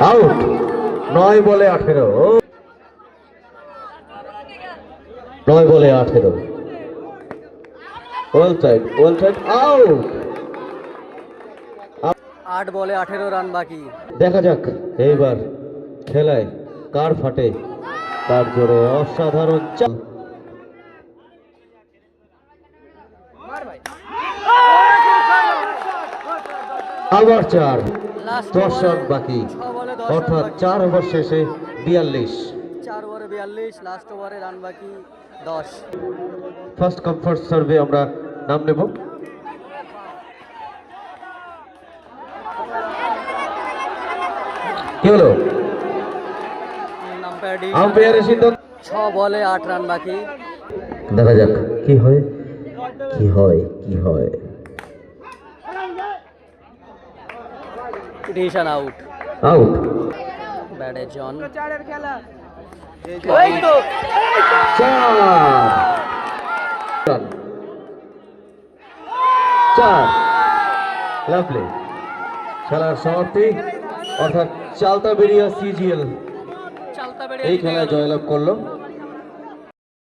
Out 9 বলে 18 9 বলে 18 well side out 8 বলে 18 রান বাকি। দেখা যাক এইবার খেলায় কার ফাটে তার জোরে অসাধারণ চাল। আবার 4 10 রান বাকি অর্থাৎ 4 ওভার শেষে 42 4 ওভারে 42 লাস্ট ওভারে রান বাকি 10। ফার্স্ট কাম ফার্স্ট সার্ভে আমরা নাম নেব। কি হলো আম্পায়ারের সিদ্ধান্ত 6 বলে 8 রান বাকি। দেখা যাক কি হয় ডিসিশন আউট ব্যাটে জন। লাভলি খেলার সমাপ্তি অর্থাৎ চালতা বেরিয়া সিজিএল এই খেলায় জয়লাভ করলো।